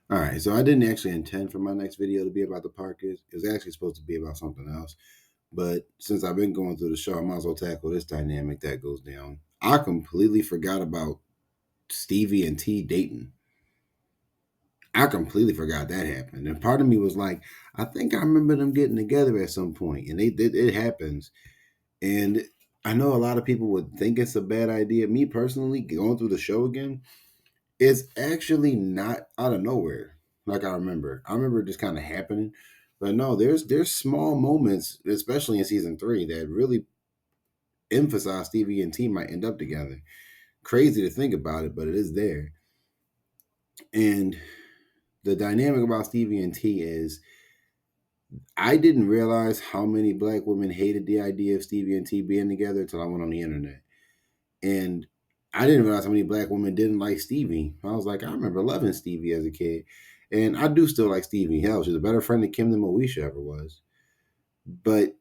All right, so I didn't actually intend for my next video to be about the Parkers. It was actually supposed to be about something else. But since I've been going through the show, I might as well tackle this dynamic that goes down. I completely forgot about Stevie and T dating. I completely forgot that happened. And part of me was like, I think I remember them getting together at some point, and they did. It happens, and I know a lot of people would think it's a bad idea. Me personally, going through the show again, it's actually not out of nowhere. Like I remember it just kind of happening. But no, there's small moments, especially in season 3, that really emphasize Stevie and T might end up together. Crazy to think about it, but it is there. And the dynamic about Stevie and T is I didn't realize how many black women hated the idea of Stevie and T being together until I went on the internet. And I didn't realize how many black women didn't like Stevie. I was like, I remember loving Stevie as a kid. And I do still like Stevie. Hell, she's a better friend to Kim than Moesha ever was. But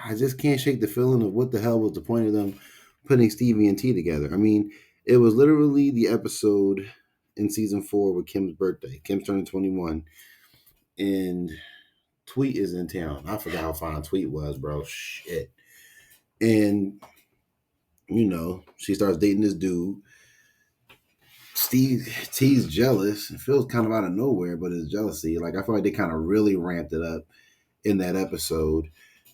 I just can't shake the feeling of what the hell was the point of them putting Stevie and T together. I mean, it was literally the episode in season 4 with Kim's birthday. Kim's turning 21. And Tweet is in town. I forgot how fine Tweet was, bro. Shit. And, she starts dating this dude. Steve T's jealous. It feels kind of out of nowhere, but it's jealousy. Like I feel like they kind of really ramped it up in that episode.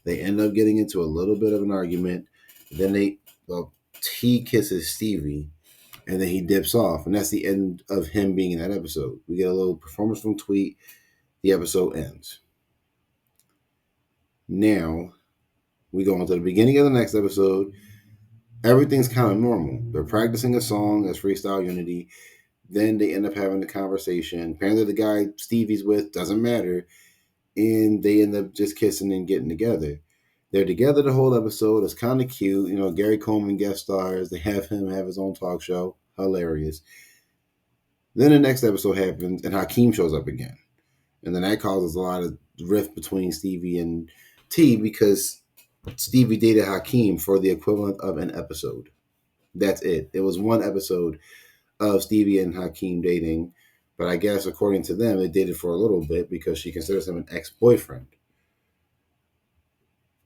They end up getting into a little bit of an argument. Then T kisses Stevie, and then he dips off, and that's the end of him being in that episode. We get a little performance from Tweet. The episode ends. Now we go on to the beginning of the next episode. Everything's kind of normal. They're practicing a song as Freestyle Unity. Then they end up having a conversation. Apparently, the guy Stevie's with doesn't matter, and they end up just kissing and getting together. They're together the whole episode. It's kind of cute. Gary Coleman guest stars. They have him have his own talk show. Hilarious. Then the next episode happens, and Hakeem shows up again. And then that causes a lot of rift between Stevie and T because Stevie dated Hakeem for the equivalent of an episode. That's it. It was one episode of Stevie and Hakeem dating, but I guess according to them, they dated for a little bit because she considers him an ex-boyfriend,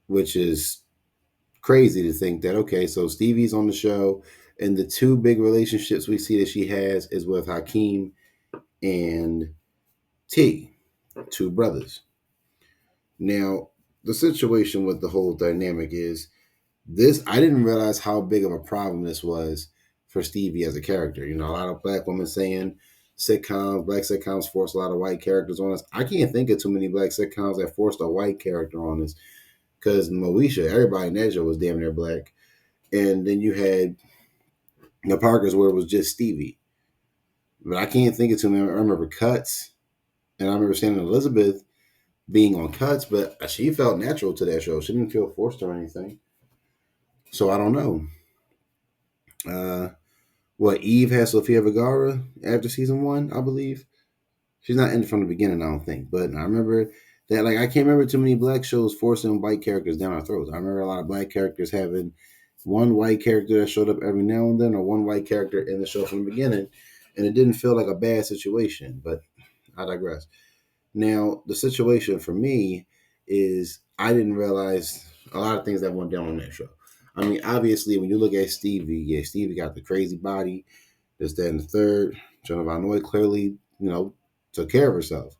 which is crazy to think that, okay, so Stevie's on the show, and the two big relationships we see that she has is with Hakeem and T, two brothers. Now, the situation with the whole dynamic is this, I didn't realize how big of a problem this was for Stevie as a character. A lot of black women saying black sitcoms force a lot of white characters on us. I can't think of too many black sitcoms that forced a white character on us because Moesha, everybody in that show was damn near black. And then you had the Parkers where it was just Stevie. But I can't think of too many. I remember Cuts, and I remember seeing Elizabeth being on Cuts, but she felt natural to that show. She didn't feel forced or anything. So I don't know. What Eve has Sofia Vergara after season 1, I believe. She's not in it from the beginning, I don't think. But I remember that, like, I can't remember too many black shows forcing white characters down our throats. I remember a lot of black characters having one white character that showed up every now and then, or one white character in the show from the beginning, and it didn't feel like a bad situation. But I digress. Now, the situation for me is I didn't realize a lot of things that went down on that show. I mean, obviously, when you look at Stevie, yeah, Stevie got the crazy body, this, that, and the third. Jenna Von Oy clearly, took care of herself.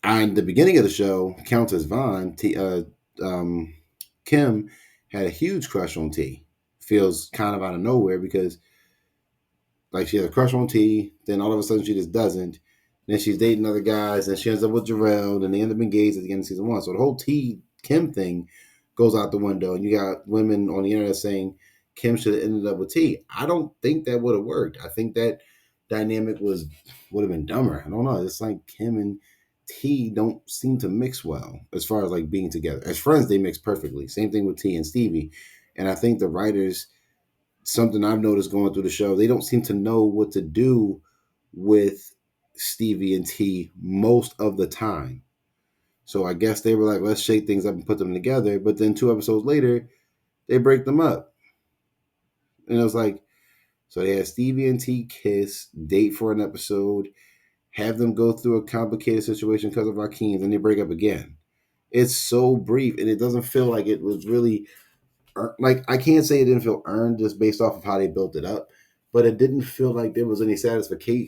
And the beginning of the show, Countess Vaughn, Kim had a huge crush on T. Feels kind of out of nowhere because, like, she has a crush on T, then all of a sudden she just doesn't. Then she's dating other guys, and she ends up with Jarrell, and they end up engaged at the end of season 1. So the whole T Kim thing goes out the window, and you got women on the internet saying Kim should have ended up with T. I don't think that would have worked. I think that dynamic would have been dumber. I don't know. It's like Kim and T don't seem to mix well as far as like being together. As friends, they mix perfectly. Same thing with T and Stevie. And I think the writers, something I've noticed going through the show, they don't seem to know what to do with Stevie and T most of the time. So I guess they were like, let's shake things up and put them together. But then 2 episodes later, they break them up. And it was like, So they had Stevie and T kiss, date for an episode, have them go through a complicated situation because of Akeem, and they break up again. It's so brief, and it doesn't feel like it was really like, I can't say it didn't feel earned just based off of how they built it up, but it didn't feel like there was any satisfactory.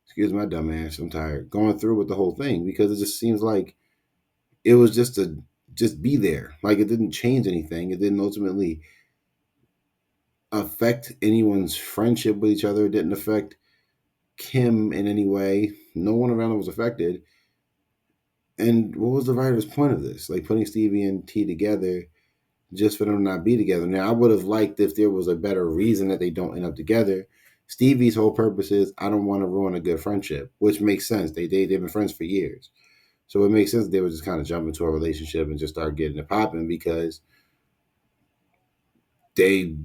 Excuse my dumb ass. I'm tired going through with the whole thing because it just seems like it was just to just be there. Like, it didn't change anything. It didn't ultimately affect anyone's friendship with each other. It didn't affect Kim in any way. No one around them was affected. And what was the writer's point of this? Like, putting Stevie and T together just for them to not be together. Now, I would have liked if there was a better reason that they don't end up together. Stevie's whole purpose is, I don't want to ruin a good friendship, which makes sense. They've been friends for years. So it makes sense that they would just kind of jump into a relationship and just start getting it popping because they've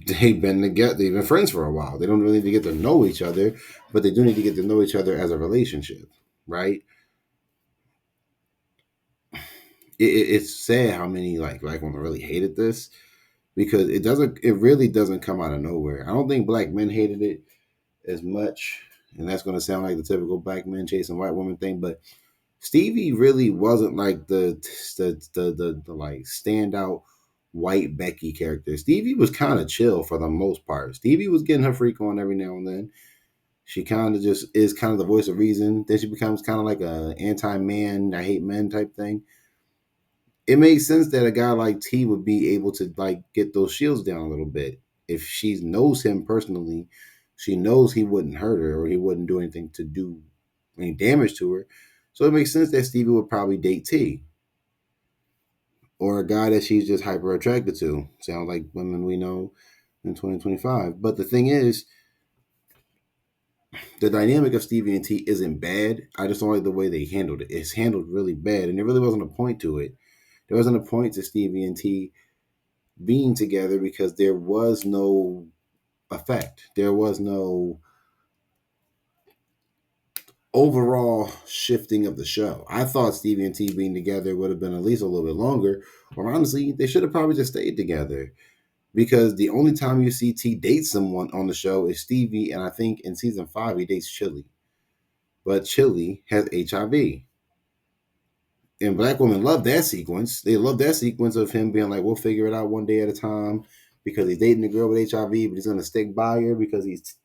been together, they've been friends for a while. They don't really need to get to know each other, but they do need to get to know each other as a relationship, right? It's sad how many like women really hated this because it really doesn't come out of nowhere. I don't think black men hated it as much, and that's going to sound like the typical black men chasing white women thing, but Stevie really wasn't like the like standout white Becky character. Stevie was kind of chill for the most part. Stevie was getting her freak on every now and then. She kind of just is kind of the voice of reason. Then she becomes kind of like a anti-man, I hate men type thing. It makes sense that a guy like T would be able to like get those shields down a little bit. If she knows him personally, she knows he wouldn't hurt her or he wouldn't do anything to do any damage to her. So it makes sense that Stevie would probably date T or a guy that she's just hyper attracted to. Sounds like women we know in 2025. But the thing is, the dynamic of Stevie and T isn't bad. I just don't like the way they handled it. It's handled really bad, and there really wasn't a point to it. There wasn't a point to Stevie and T being together because there was no effect. There was no overall shifting of the show. I thought Stevie and T being together would have been at least a little bit longer, or honestly, they should have probably just stayed together. Because the only time you see T date someone on the show is Stevie, and I think in season 5 he dates Chili. But Chili has HIV. And black women love that sequence. They love that sequence of him being like, we'll figure it out one day at a time because he's dating a girl with HIV, but he's going to stick by her because he's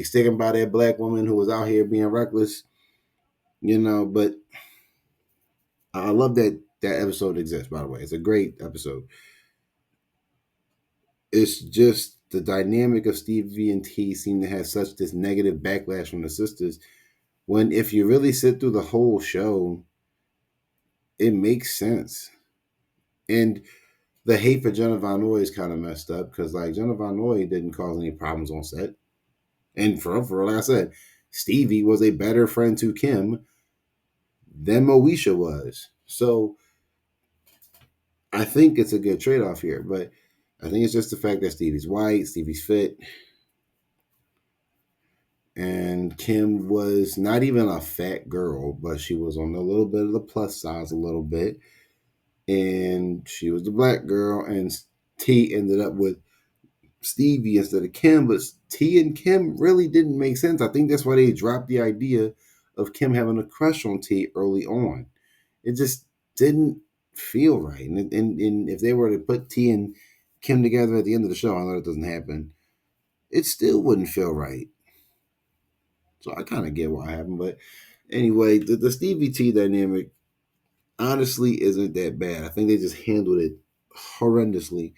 sticking by that black woman who was out here being reckless, But I love that episode exists, by the way. It's a great episode. It's just the dynamic of Stevie and T seem to have such this negative backlash from the sisters. When if you really sit through the whole show, it makes sense. And the hate for Jenna Von Oy is kind of messed up because like Jenna Von Oy didn't cause any problems on set. And for like I said, Stevie was a better friend to Kim than Moesha was. So I think it's a good trade-off here, but I think it's just the fact that Stevie's white, Stevie's fit, and Kim was not even a fat girl, but she was on a little bit of the plus size a little bit, and she was the black girl, and T ended up with Stevie instead of Kim, but T and Kim really didn't make sense. I think that's why they dropped the idea of Kim having a crush on T early on. It just didn't feel right. And if they were to put T and Kim together at the end of the show, I know that doesn't happen, it still wouldn't feel right. So I kind of get what happened. But anyway, the Stevie T dynamic honestly isn't that bad. I think they just handled it horrendously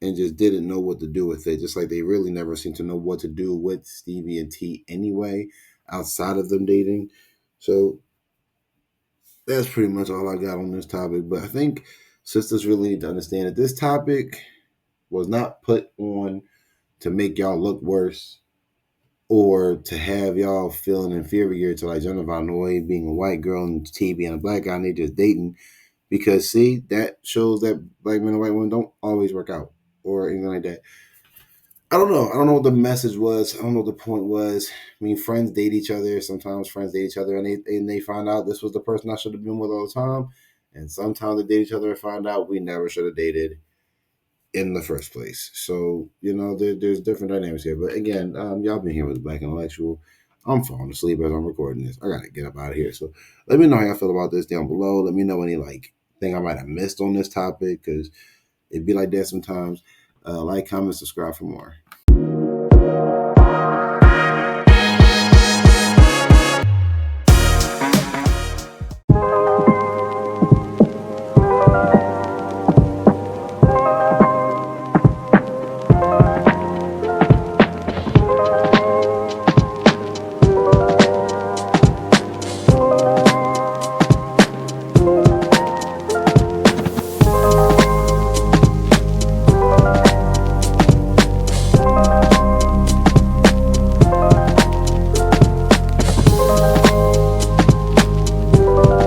and just didn't know what to do with it. Just like they really never seem to know what to do with Stevie and T anyway, outside of them dating. So that's pretty much all I got on this topic. But I think sisters really need to understand that this topic was not put on to make y'all look worse or to have y'all feeling inferior to like Jenna Von Oy being a white girl and T being a black guy and they just dating. Because see, that shows that black men and white women don't always work out or anything like that. I don't know. I don't know what the message was. I don't know what the point was. I mean, friends date each other. Sometimes friends date each other, and they find out this was the person I should have been with all the time. And sometimes they date each other and find out we never should have dated. in the first place. So, there's different dynamics here. But again, y'all been here with the Black Intellectual. I'm falling asleep as I'm recording this. I gotta get up out of here. So let me know how y'all feel about this down below. Let me know any thing I might have missed on this topic, because it'd be like that sometimes. Like, comment, subscribe for more.